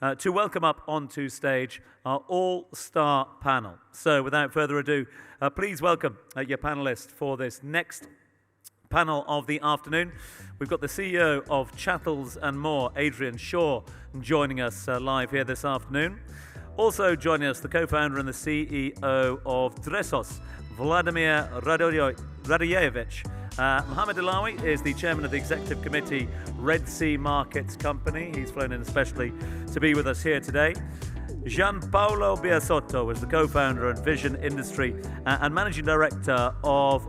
to welcome up onto stage our all-star panel. So without further ado, please welcome your panelists for this next panel of the afternoon. We've got the CEO of Chattels and More, Adrian Shaw, joining us live here this afternoon. Also joining us, the co-founder and the CEO of Dressos, Vladimir Radojevich. Mohamed Ilawi is the chairman of the executive committee, Red Sea Markets Company. He's flown in especially to be with us here today. Gian Paolo Biasotto is the co-founder and Vision Industry and managing director of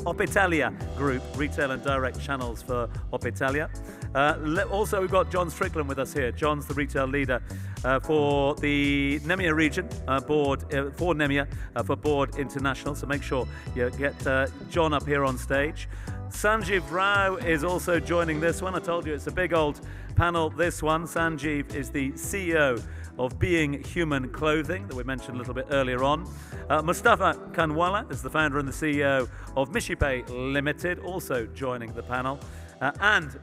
Optitalia Group, retail and direct channels for Optitalia. Also, we've got John Strickland with us here. John's the retail leader for the Nemia region, board for Nemia, for Board International. So make sure you get John up here on stage. Sanjeev Rao is also joining this one. I told you it's a big old panel, this one. Sanjeev is the CEO of Being Human Clothing that we mentioned a little bit earlier on. Mustafa Kanwala is the founder and the CEO of Mishipay Limited, also joining the panel. And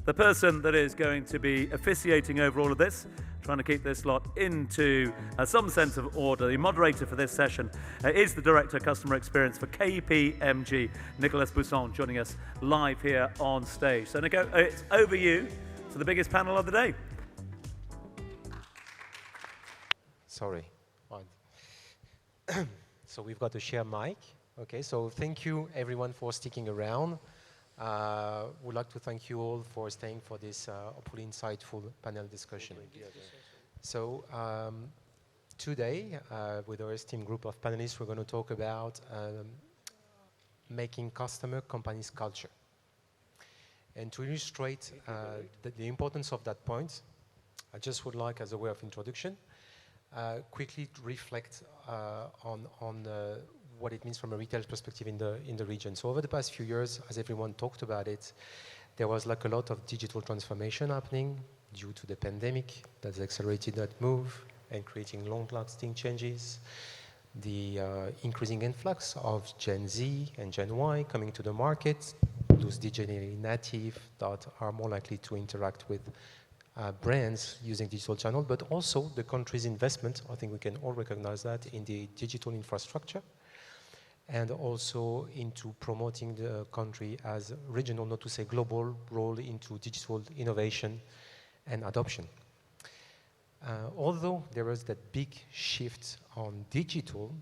the person that is going to be officiating over all of this, trying to keep this lot into some sense of order. The moderator for this session is the Director of Customer Experience for KPMG, Nicolas Busson, joining us live here on stage. So Nico, it's over you to the biggest panel of the day. Sorry. So we've got a share mic. Okay, so thank you everyone for sticking around. Would like to thank you all for staying for this hopefully insightful panel discussion. So today, with our esteemed group of panelists, we're going to talk about making customer companies culture. And to illustrate the importance of that point, I just would like, as a way of introduction, quickly reflect on what it means from a retail perspective in the region. So over the past few years, as everyone talked about it, there was like a lot of digital transformation happening due to the pandemic that's accelerated that move and creating long-lasting changes. The increasing influx of Gen Z and Gen Y coming to the market, those digitally native that are more likely to interact with brands using digital channel, but also the country's investment. I think we can all recognize that in the digital infrastructure, and also into promoting the country as regional, not to say global, role into digital innovation and adoption. Although there was that big shift on digital,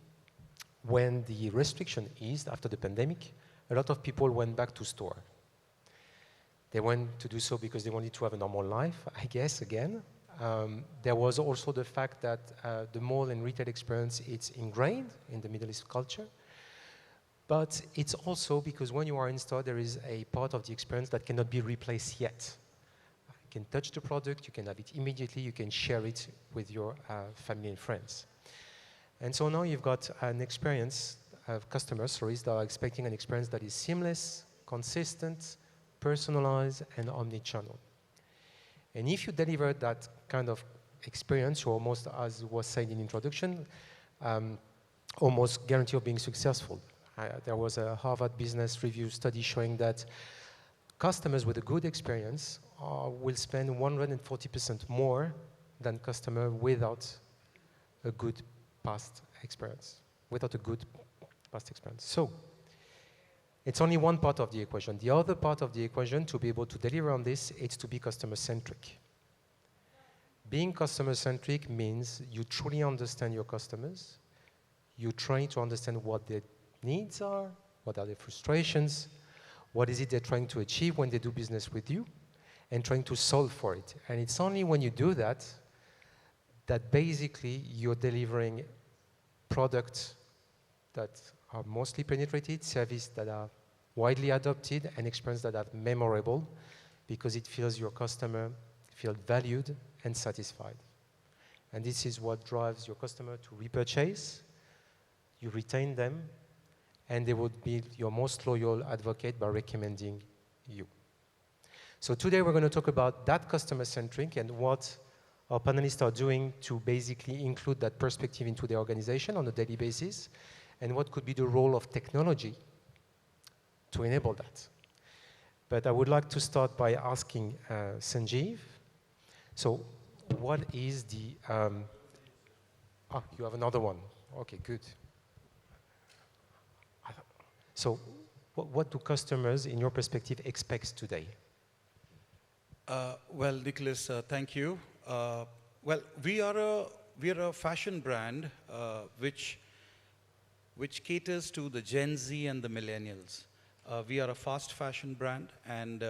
when the restriction eased after the pandemic, a lot of people went back to store. They went to do so because they wanted to have a normal life, I guess, again. There was also the fact that the mall and retail experience, it's ingrained in the Middle East culture. But it's also because when you are in store, there is a part of the experience that cannot be replaced yet. You can touch the product, you can have it immediately, you can share it with your family and friends. And so now you've got an experience of customers, that are expecting an experience that is seamless, consistent, personalized, and omni-channel. And if you deliver that kind of experience, you almost, as was said in introduction, almost guarantee of being successful. There was a Harvard Business Review study showing that customers with a good experience will spend 140% more than customers without a good past experience, So it's only one part of the equation. The other part of the equation, to be able to deliver on this, is to be customer-centric. Being customer-centric means you truly understand your customers, you try to understand what their needs are, what are their frustrations, what is it they're trying to achieve when they do business with you, and trying to solve for it. And it's only when you do that, that basically you're delivering products that are mostly penetrated, services that are widely adopted, and experience that are memorable, because it feels your customer feel valued and satisfied. And this is what drives your customer to repurchase, you retain them, and they would be your most loyal advocate by recommending you. So today we're going to talk about that customer-centric and what our panelists are doing to basically include that perspective into their organization on a daily basis, and what could be the role of technology to enable that. But I would like to start by asking Sanjeev. So what is the... you have another one. Okay, good. So what do customers, in your perspective, expect today? Well, Nicholas, thank you. Well, we are a fashion brand which caters to the Gen Z and the millennials. We are a fast fashion brand, and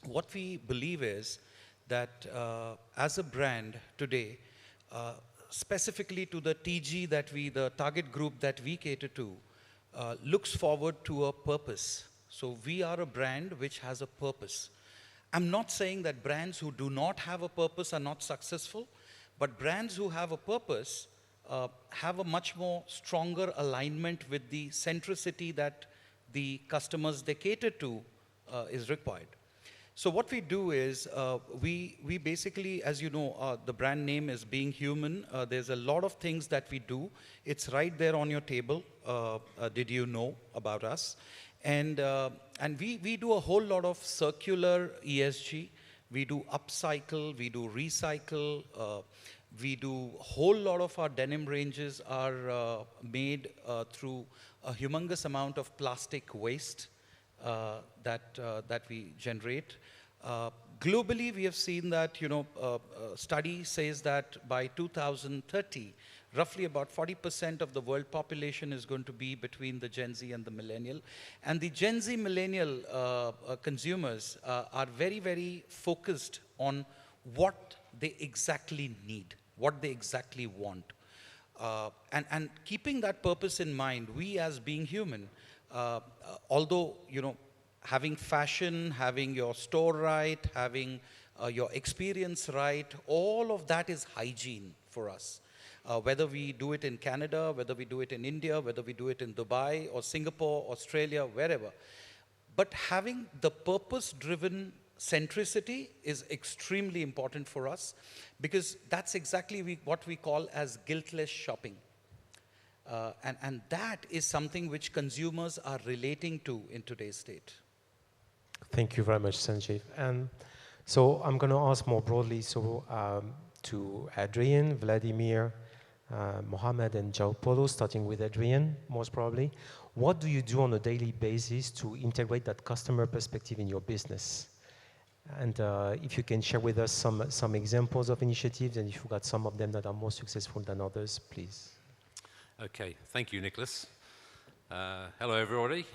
what we believe is that as a brand today, specifically to the TG the target group that we cater to, looks forward to a purpose. So we are a brand which has a purpose. I'm not saying that brands who do not have a purpose are not successful, but brands who have a purpose have a much more stronger alignment with the centricity that the customers they cater to is required. So what we do is, we basically, as you know, the brand name is Being Human. There's a lot of things that we do. It's right there on your table. Did you know about us? And we do a whole lot of circular ESG. We do upcycle, we do recycle. We do a whole lot of our denim ranges are made through a humongous amount of plastic waste that we generate. Globally, we have seen that, study says that by 2030, roughly about 40% of the world population is going to be between the Gen Z and the millennial. And the Gen Z millennial consumers are very, very focused on what they exactly need, what they exactly want. And keeping that purpose in mind, we as Being Human, although, having fashion, having your store right, having your experience right, all of that is hygiene for us. Whether we do it in Canada, whether we do it in India, whether we do it in Dubai or Singapore, Australia, wherever. But having the purpose-driven centricity is extremely important for us, because that's exactly what we call as guiltless shopping. And that is something which consumers are relating to in today's state. Thank you very much, Sanjeev. And so I'm going to ask more broadly, to Adrian, Vladimir, Mohammed, and Paolo, starting with Adrian, most probably. What do you do on a daily basis to integrate that customer perspective in your business? And if you can share with us some examples of initiatives, and if you've got some of them that are more successful than others, please. Okay, thank you, Nicholas. Hello, everybody.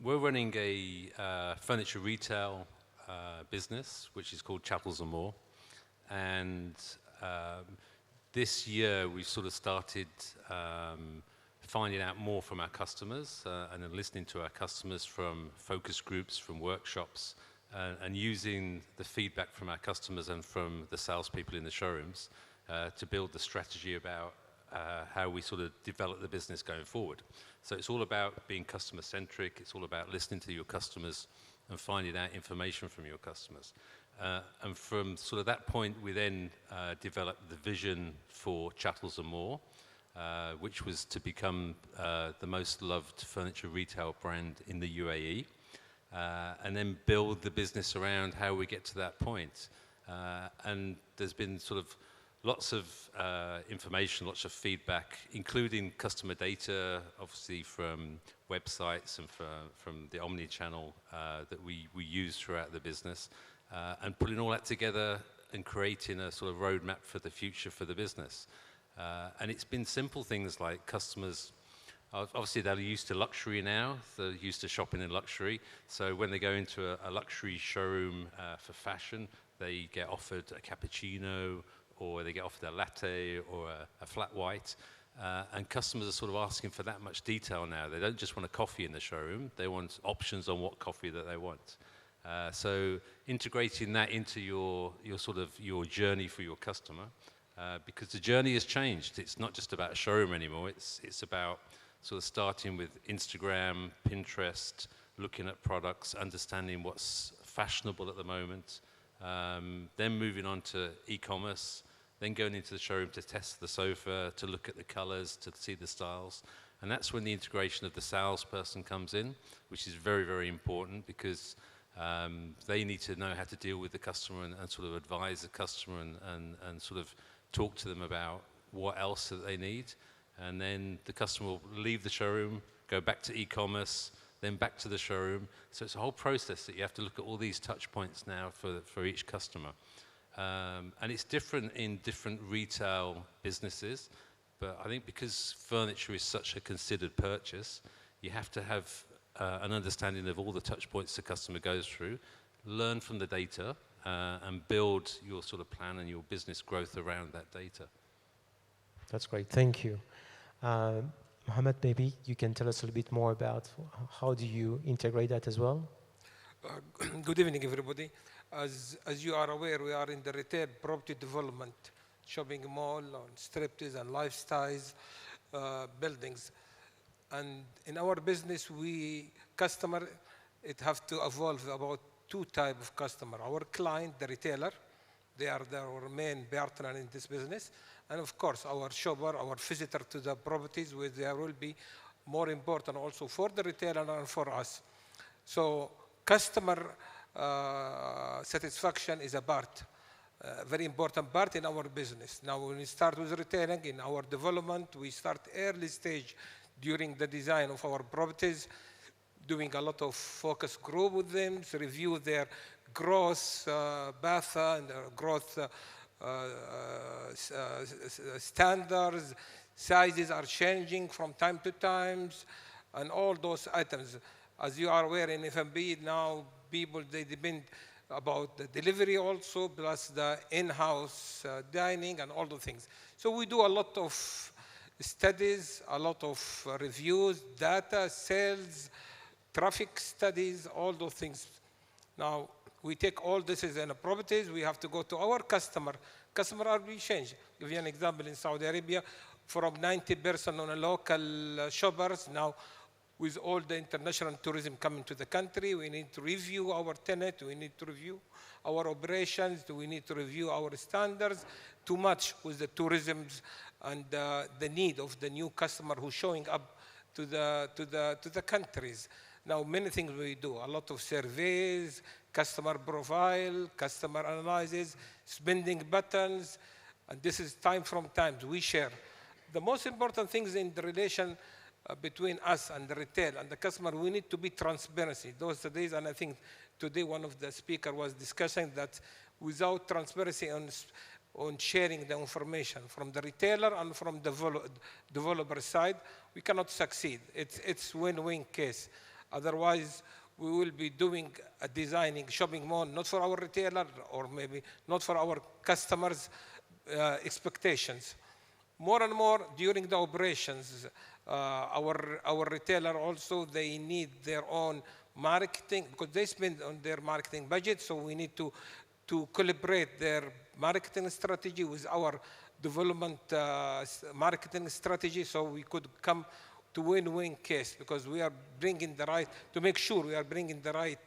We're running a furniture retail business, which is called Chattels and More. And this year, we sort of started finding out more from our customers and then listening to our customers from focus groups, from workshops, and using the feedback from our customers and from the salespeople in the showrooms to build the strategy about how we sort of develop the business going forward. So it's all about being customer-centric. It's all about listening to your customers and finding out information from your customers. And from sort of that point, we then developed the vision for Chattels and More, which was to become the most loved furniture retail brand in the UAE, and then build the business around how we get to that point. And there's been sort of lots of information, lots of feedback, including customer data, obviously from websites and from the omni-channel that we use throughout the business, and putting all that together and creating a sort of roadmap for the future for the business. And it's been simple things like customers, obviously they're used to luxury now, they're used to shopping in luxury, so when they go into a luxury showroom for fashion, they get offered a cappuccino, or they get offered a latte or a flat white. And customers are sort of asking for that much detail now. They don't just want a coffee in the showroom, they want options on what coffee that they want. So integrating that into your journey for your customer, because the journey has changed. It's not just about a showroom anymore, it's about sort of starting with Instagram, Pinterest, looking at products, understanding what's fashionable at the moment, then moving on to e-commerce, then going into the showroom to test the sofa, to look at the colors, to see the styles. And that's when the integration of the salesperson comes in, which is very, very important, because They need to know how to deal with the customer and sort of advise the customer and sort of talk to them about what else that they need. And then the customer will leave the showroom, go back to e-commerce, then back to the showroom. So it's a whole process that you have to look at all these touch points now for each customer. And it's different in different retail businesses, but I think because furniture is such a considered purchase, you have to have an understanding of all the touch points the customer goes through, learn from the data, and build your sort of plan and your business growth around that data. That's great, thank you. Mohammed, maybe you can tell us a little bit more about how do you integrate that as well? Good evening, everybody. As you are aware, we are in the retail property development, shopping mall, on striptease and lifestyles buildings. And in our business, customer, it have to evolve about two types of customer. Our client, the retailer, they are our main partner in this business. And of course, our shopper, our visitor to the properties, where there will be more important also for the retailer and for us. So customer satisfaction is a part, very important part in our business. Now, when we start with retailing, in our development, we start early stage during the design of our properties, doing a lot of focus group with them to review their growth path and growth standards. Sizes are changing from time to time, and all those items. As you are aware, in F&B now, people, they depend about the delivery also, plus the in-house dining and all the things. So we do a lot of studies, a lot of reviews, data, sales, traffic studies, all those things. Now, we take all this as in the properties, we have to go to our customer. Customer are being changed. Give you an example in Saudi Arabia, from 90% on a local shoppers, now with all the international tourism coming to the country, we need to review our tenant, we need to review our operations, we need to review our standards to match with the tourism and the need of the new customer who's showing up to the countries. Now, many things we do, a lot of surveys, customer profile, customer analysis, spending patterns, and this is time from time we share. The most important things in the relation between us and the retail and the customer, we need to be transparency. Those days, and I think today one of the speakers was discussing that without transparency on sharing the information from the retailer and from the developer side, we cannot succeed. It's win-win case. Otherwise, we will be doing a designing shopping mall, not for our retailer or maybe not for our customers' expectations. More and more during the operations, our retailer also, they need their own marketing because they spend on their marketing budget, so we need to calibrate their marketing strategy with our development marketing strategy, so we could come to win-win case because we are bringing the right, to make sure we are bringing the right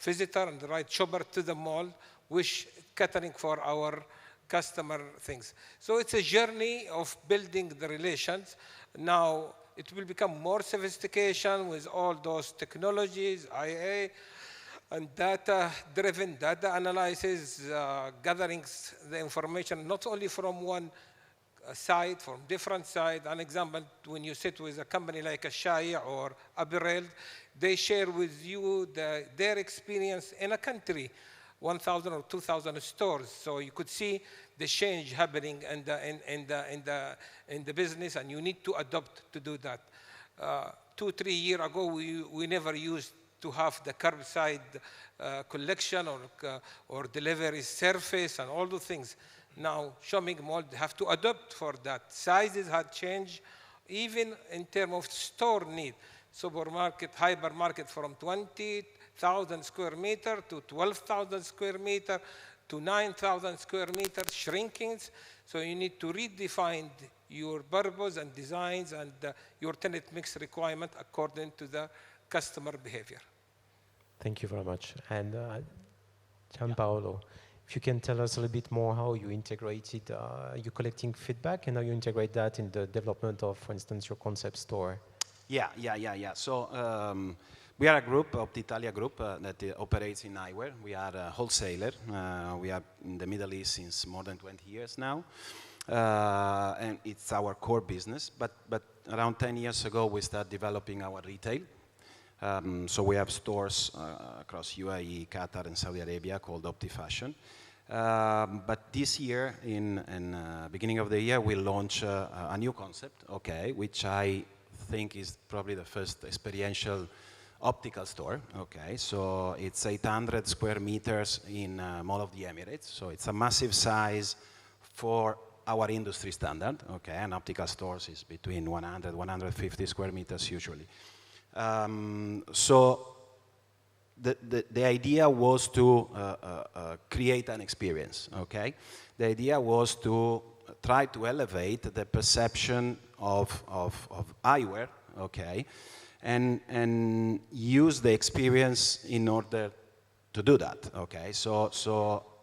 visitor and the right shopper to the mall, which catering for our customer things. So it's a journey of building the relations. Now it will become more sophistication with all those technologies, IA, and data-driven data analysis, gathering the information not only from one side, from different side. An example, when you sit with a company like a Shaya or Abirel, they share with you their experience in a country, 1,000 or 2,000 stores. So you could see the change happening in the business, and you need to adopt to do that. 2-3 years ago, we never used to have the curbside collection or delivery surface and all those things. Now, shopping malls have to adapt for that. Sizes have changed, even in terms of store need. Supermarket, hypermarket from 20,000 square meter to 12,000 square meter to 9,000 square meter, shrinking. So you need to redefine your purpose and designs and your tenant mix requirement according to the customer behavior. Thank you very much. And Gian Paolo, if you can tell us a little bit more how you integrated, you're collecting feedback and how you integrate that in the development of, for instance, your concept store. Yeah. So We are a group, Optitalia group, that operates in eyewear. We are a wholesaler. We are in the Middle East since more than 20 years now. And it's our core business. But around 10 years ago, we started developing our retail. So we have stores across UAE, Qatar, and Saudi Arabia called OptiFashion. But this year, in beginning of the year, we launched a new concept, okay, which I think is probably the first experiential optical store, okay. So it's 800 square meters in Mall of the Emirates. So it's a massive size for our industry standard, okay. And optical stores is between 100, 150 square meters usually. So the idea was to create an experience, okay? The idea was to try to elevate the perception of eyewear, okay? And use the experience in order to do that, okay? So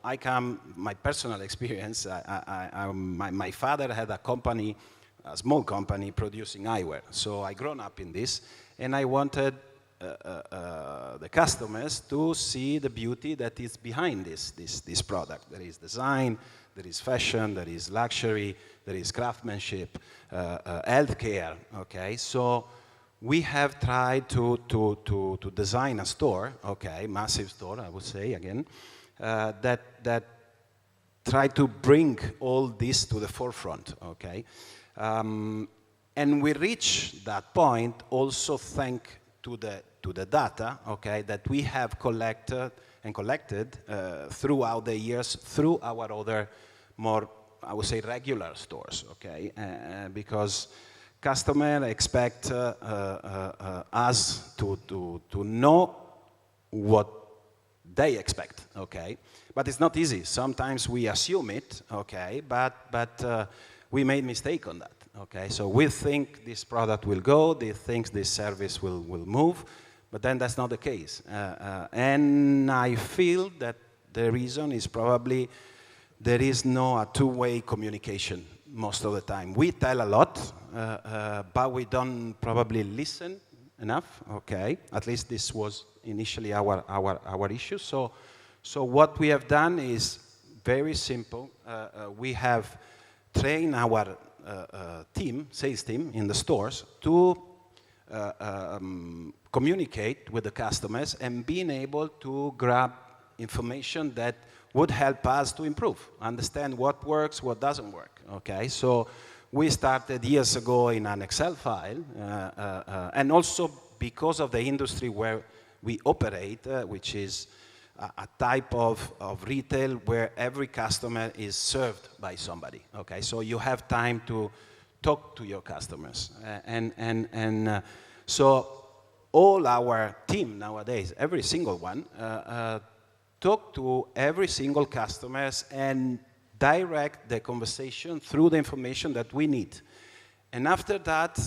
my personal experience, my father had a company, a small company producing eyewear. So I grown up in this, and I wanted the customers to see the beauty that is behind this product. There is design, there is fashion, there is luxury, there is craftsmanship, healthcare, okay? So we have tried to design a store, okay, massive store, I would say, again, that try to bring all this to the forefront, okay? And we reach that point also thanks to the data, okay, that we have collected throughout the years through our other more, I would say, regular stores, okay? Because customers expect us to know what they expect, okay? But it's not easy. Sometimes we assume it, okay, but we made mistake on that, okay? So we think this product will go, they think this service will move, but then that's not the case. And I feel that the reason is probably there is no a two-way communication most of the time. We tell a lot, but we don't probably listen enough, okay? At least this was initially our issue. So what we have done is very simple. We have trained our sales team in the stores to communicate with the customers and being able to grab information that would help us to improve, understand what works, what doesn't work, okay? So we started years ago in an Excel file, and also because of the industry where we operate, which is a type of retail where every customer is served by somebody, okay? So you have time to talk to your customers. So all our team nowadays, every single one, talk to every single customers and direct the conversation through the information that we need. And after that,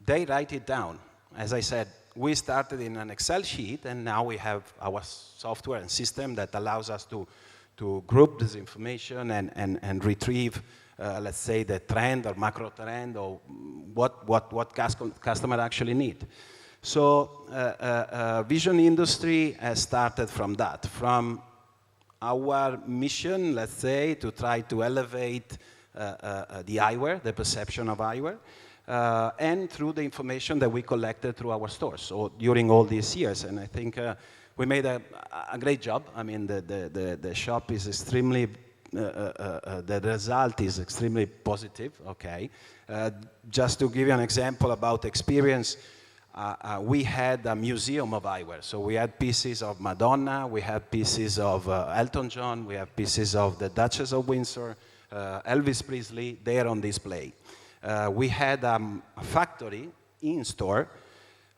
they write it down. As I said, we started in an Excel sheet, and now we have our software and system that allows us to group this information and retrieve, let's say, the trend or macro trend or what customer actually need. So vision industry has started from that, from our mission, let's say, to try to elevate the eyewear, the perception of eyewear, and through the information that we collected through our stores. So during all these years, and I think we made a great job. I mean, the shop is extremely, the result is extremely positive, okay? Just to give you an example about experience, we had a museum of eyewear. So we had pieces of Madonna, we had pieces of Elton John, we have pieces of the Duchess of Windsor, Elvis Presley, there on display. We had a factory in store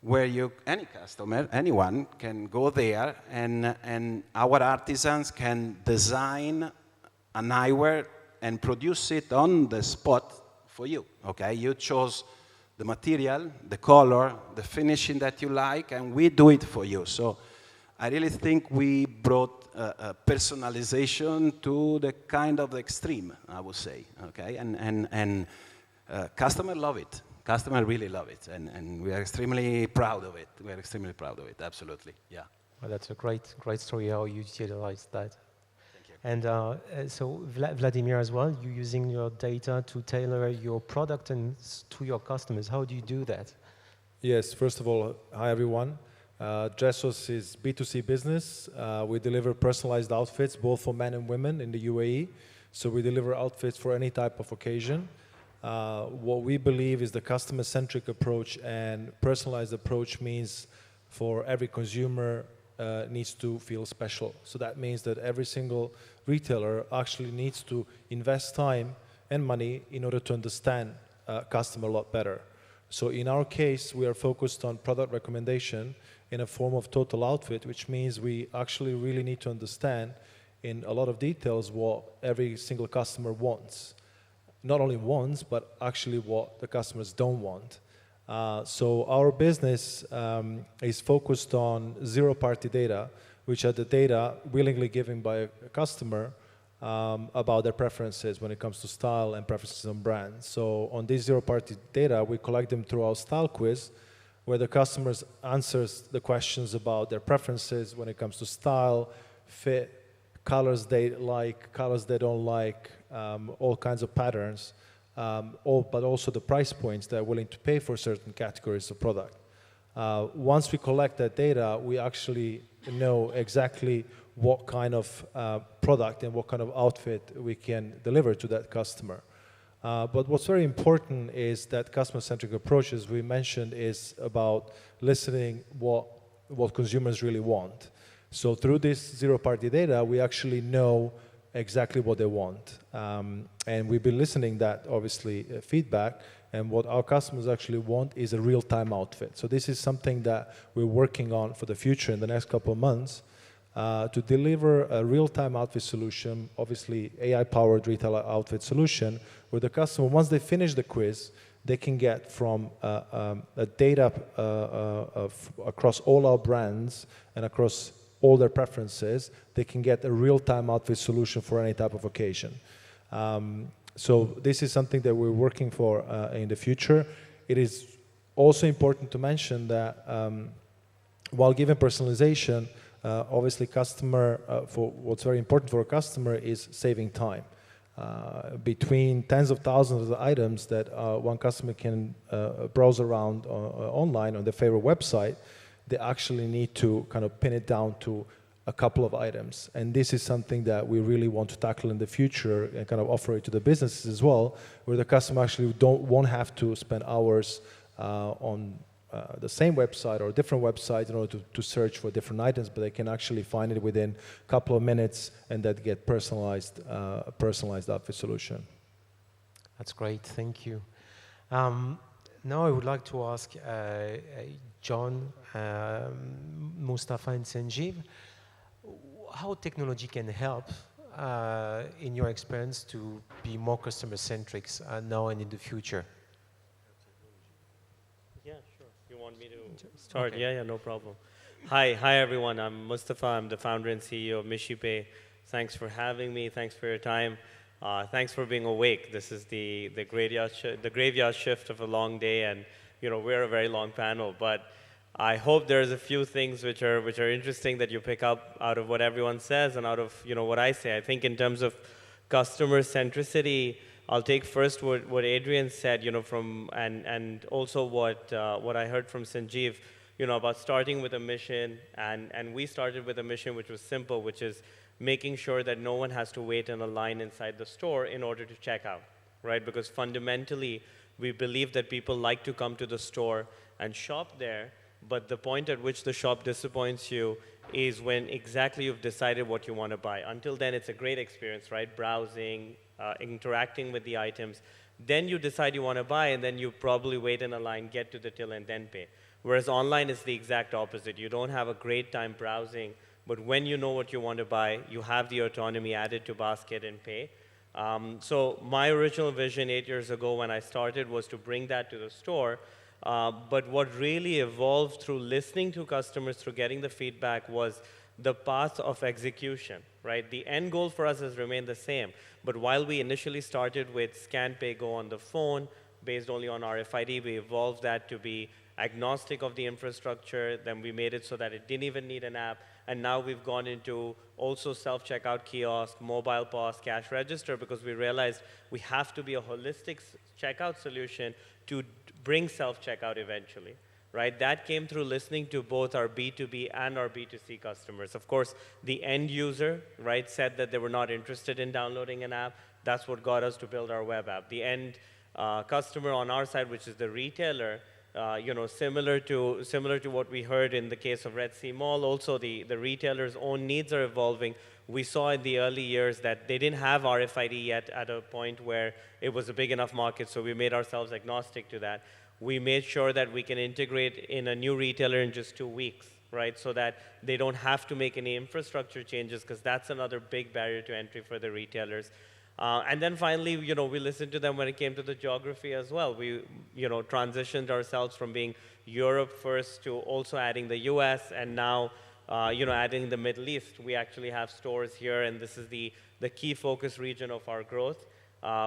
where any customer, anyone can go there and our artisans can design an eyewear and produce it on the spot for you, okay? You chose the material, the color, the finishing that you like, and we do it for you. So I really think we brought personalization to the kind of extreme, I would say, okay? And customers love it. Customers really love it, and we are extremely proud of it. We are extremely proud of it, absolutely, yeah. Well, that's a great story how you utilize that. Thank you. And so Vladimir as well, you're using your data to tailor your product and to your customers. How do you do that? Yes, first of all, hi everyone. Dressos is B2C business. We deliver personalized outfits both for men and women in the UAE. So we deliver outfits for any type of occasion. What we believe is the customer-centric approach and personalized approach means for every consumer needs to feel special. So that means that every single retailer actually needs to invest time and money in order to understand customer a lot better. So in our case, we are focused on product recommendation in a form of total outfit, which means we actually really need to understand in a lot of details what every single customer wants. Not only wants, but actually what the customers don't want. So our business is focused on zero-party data, which are the data willingly given by a customer about their preferences when it comes to style and preferences on brands. So on this zero-party data, we collect them through our style quiz, where the customers answers the questions about their preferences when it comes to style, fit, colors they like, colors they don't like, all kinds of patterns, but also the price points they're willing to pay for certain categories of product. Once we collect that data, we actually know exactly what kind of product and what kind of outfit we can deliver to that customer. But what's very important is that customer-centric approach, as we mentioned, is about listening what consumers really want. So through this zero-party data, we actually know exactly what they want. And we've been listening that, obviously, feedback. And what our customers actually want is a real-time outfit. So this is something that we're working on for the future in the next couple of months to deliver a real-time outfit solution, obviously AI-powered retail outfit solution, where the customer, once they finish the quiz, they can get from a data across all our brands and across all their preferences, they can get a real-time outfit solution for any type of occasion. So this is something that we're working for in the future. It is also important to mention that while giving personalization, obviously for what's very important for a customer is saving time. Between tens of thousands of items that one customer can browse around online on their favorite website, they actually need to kind of pin it down to a couple of items. And this is something that we really want to tackle in the future and kind of offer it to the businesses as well, where the customer actually won't have to spend hours on the same website or a different website in order to search for different items, but they can actually find it within a couple of minutes and that get personalized outfit solution. That's great, thank you. Now I would like to ask John, Mustafa and Sanjeev, how technology can help in your experience to be more customer-centric now and in the future? Yeah, sure. You want me to start? Okay. Yeah, no problem. Hi everyone. I'm Mustafa. I'm the founder and CEO of MishiPay. Thanks for having me. Thanks for your time. Thanks for being awake. This is the graveyard shift of a long day, and we're a very long panel. But I hope there's a few things which are interesting that you pick up out of what everyone says and out of what I say. I think in terms of customer centricity, I'll take first what Adrian said, and also what I heard from Sanjeev, about starting with a mission, and we started with a mission which was simple, which is making sure that no one has to wait in a line inside the store in order to check out, right? Because fundamentally, we believe that people like to come to the store and shop there, but the point at which the shop disappoints you is when exactly you've decided what you want to buy. Until then, it's a great experience, right? Browsing, interacting with the items. Then you decide you want to buy, and then you probably wait in a line, get to the till, and then pay. Whereas online is the exact opposite. You don't have a great time browsing, but when you know what you want to buy, you have the autonomy added to basket and pay. So my original vision 8 years ago when I started was to bring that to the store. But what really evolved through listening to customers, through getting the feedback, was the path of execution, right? The end goal for us has remained the same. But while we initially started with scan, pay, go on the phone, based only on RFID. We evolved that to be agnostic of the infrastructure. Then we made it so that it didn't even need an app. And now we've gone into also self-checkout kiosk, mobile POS, cash register, because we realized we have to be a holistic checkout solution to bring self-checkout eventually, right? That came through listening to both our B2B and our B2C customers. Of course, the end user, right, said that they were not interested in downloading an app. That's what got us to build our web app. The end customer on our side, which is the retailer, similar to what we heard in the case of Red Sea Mall, also the retailer's own needs are evolving. We saw in the early years that they didn't have RFID yet at a point where it was a big enough market, so we made ourselves agnostic to that. We made sure that we can integrate in a new retailer in just 2 weeks, right, so that they don't have to make any infrastructure changes, because that's another big barrier to entry for the retailers. And then finally, we listened to them when it came to the geography as well. We, transitioned ourselves from being Europe first to also adding the US, and now, adding the Middle East. We actually have stores here, and this is the key focus region of our growth.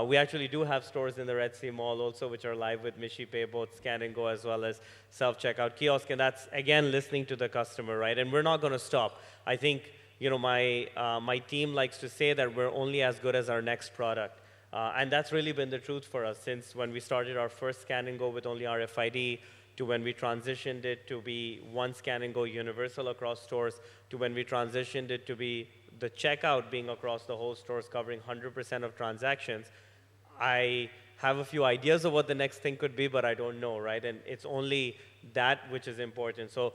We actually do have stores in the Red Sea Mall also, which are live with MishiPay, both scan and go as well as self-checkout kiosk, and that's, again, listening to the customer, right? And we're not going to stop. I think, my team likes to say that we're only as good as our next product. And that's really been the truth for us since when we started our first scan and go with only RFID, to when we transitioned it to be one scan and go universal across stores, to when we transitioned it to be the checkout being across the whole stores, covering 100% of transactions. I have a few ideas of what the next thing could be, but I don't know, right? And it's only that which is important. So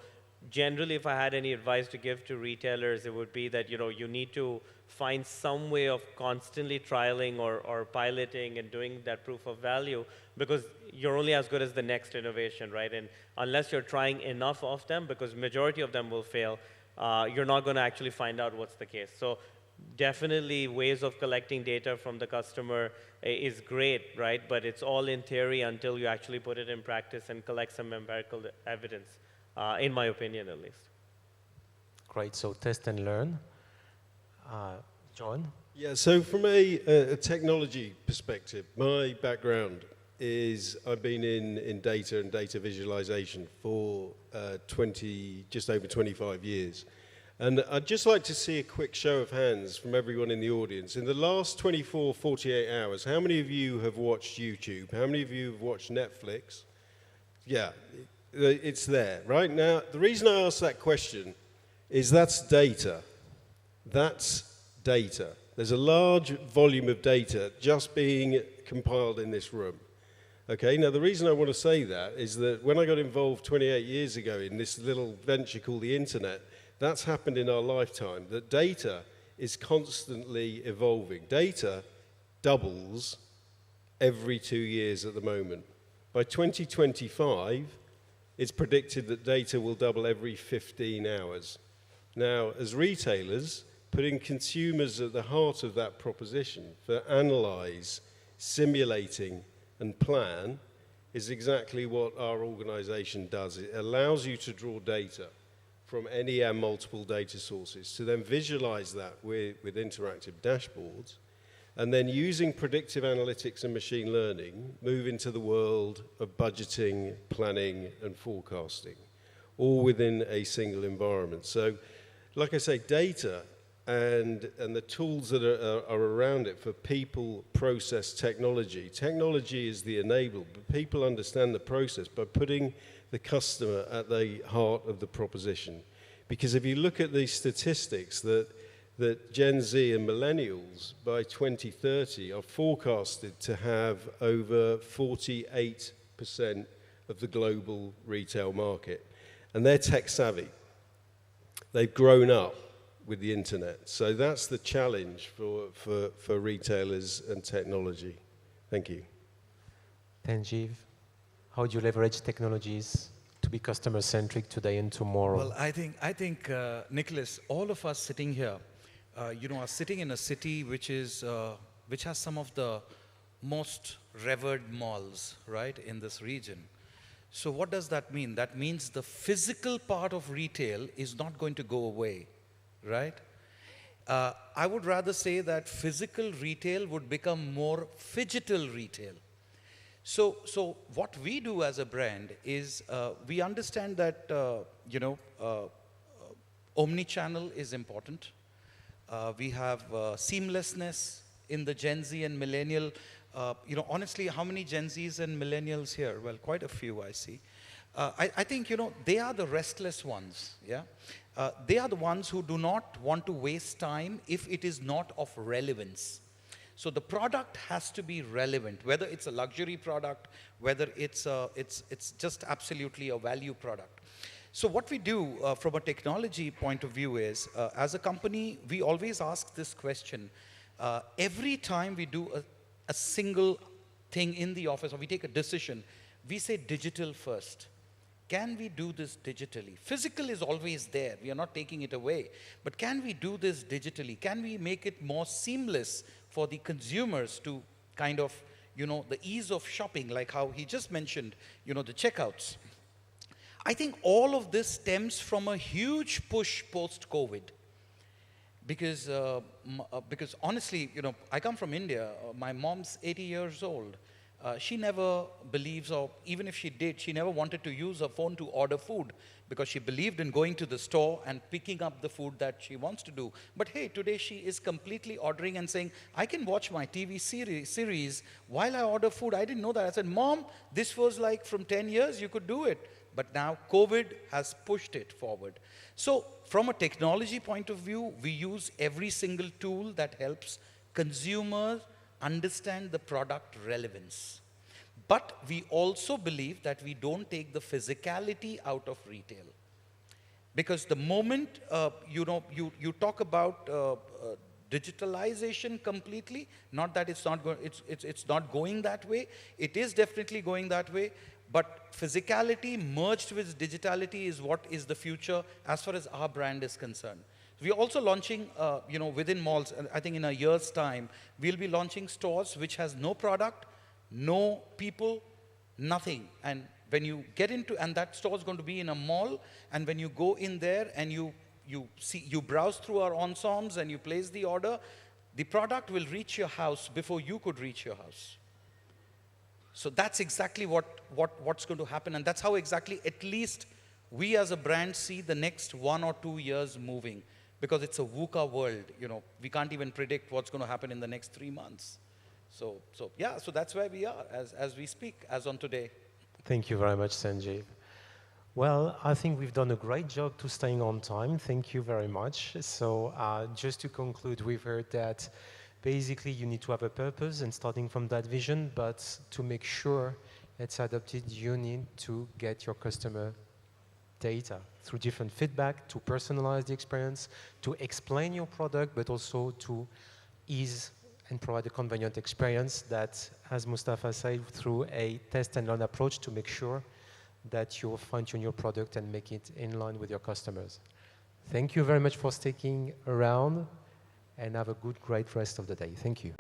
generally, if I had any advice to give to retailers, it would be that, you need to find some way of constantly trialing or piloting and doing that proof of value, because you're only as good as the next innovation, right? And unless you're trying enough of them, because majority of them will fail, you're not going to actually find out what's the case. So definitely ways of collecting data from the customer is great, right? But it's all in theory until you actually put it in practice and collect some empirical evidence, in my opinion at least. Great, so test and learn. John? Yeah, so from a technology perspective, my background is I've been in data and data visualization for just over 25 years. And I'd just like to see a quick show of hands from everyone in the audience. In the last 24, 48 hours, how many of you have watched YouTube? How many of you have watched Netflix? Yeah, it's there. Right now, the reason I asked that question is that's data. That's data. There's a large volume of data just being compiled in this room. Okay, now the reason I want to say that is that when I got involved 28 years ago in this little venture called the internet, that's happened in our lifetime, that data is constantly evolving. Data doubles every 2 years at the moment. By 2025, it's predicted that data will double every 15 hours. Now, as retailers, putting consumers at the heart of that proposition for analyze, simulating, and plan is exactly what our organization does. It allows you to draw data from any and multiple data sources to then visualize that with interactive dashboards, and then using predictive analytics and machine learning, move into the world of budgeting, planning, and forecasting, all within a single environment. So, like I say, data and the tools that are around it for people, process, technology. Technology is the enabler, but people understand the process by putting the customer at the heart of the proposition. Because if you look at the statistics that Gen Z and millennials by 2030 are forecasted to have over 48% of the global retail market. And they're tech savvy. They've grown up with the internet. So that's the challenge for retailers and technology. Thank you. Tanjeev, how do you leverage technologies to be customer-centric today and tomorrow? Well, I think Nicholas, all of us sitting here, are sitting in a city which has some of the most revered malls, right, in this region. So what does that mean? That means the physical part of retail is not going to go away, right? I would rather say that physical retail would become more phygital retail. So what we do as a brand is we understand that, omni-channel is important. We have seamlessness in the Gen Z and millennial. Honestly, how many Gen Zs and millennials here? Well, quite a few, I see. I think, they are the restless ones, yeah? They are the ones who do not want to waste time if it is not of relevance. So the product has to be relevant, whether it's a luxury product, whether it's just absolutely a value product. So what we do from a technology point of view is, as a company, we always ask this question. Every time we do a single thing in the office, or we take a decision, we say digital first. Can we do this digitally? Physical is always there. We are not taking it away. But can we do this digitally? Can we make it more seamless for the consumers to kind of, the ease of shopping, like how he just mentioned, the checkouts. I think all of this stems from a huge push post-COVID. Because honestly, I come from India. My mom's 80 years old. She never believes, or even if she did, she never wanted to use her phone to order food because she believed in going to the store and picking up the food that she wants to do. But hey, today she is completely ordering and saying, I can watch my TV series while I order food. I didn't know that. I said, Mom, this was like from 10 years, you could do it. But now COVID has pushed it forward. So from a technology point of view, we use every single tool that helps consumers understand the product relevance. But we also believe that we don't take the physicality out of retail. Because the moment, you talk about digitalization completely, not that it's not going that way. It is definitely going that way. But physicality merged with digitality is what is the future as far as our brand is concerned. We're also launching, within malls, I think in a year's time, we'll be launching stores which has no product, no people, nothing. And when you get into, and that store is going to be in a mall, and when you go in there and you browse through our ensembles and you place the order, the product will reach your house before you could reach your house. So that's exactly what's going to happen, and that's how exactly, at least, we as a brand see the next 1 or 2 years moving. Because it's a VUCA world, we can't even predict what's going to happen in the next 3 months. So that's where we are as we speak, as on today. Thank you very much, Sanjeev. Well, I think we've done a great job to staying on time. Thank you very much. So just to conclude, we've heard that basically you need to have a purpose and starting from that vision, but to make sure it's adopted, you need to get your customer data through different feedback to personalize the experience, to explain your product, but also to ease and provide a convenient experience that, as Mustafa said, through a test and learn approach to make sure that you fine-tune your product and make it in line with your customers. Thank you very much for sticking around and have a great rest of the day. Thank you.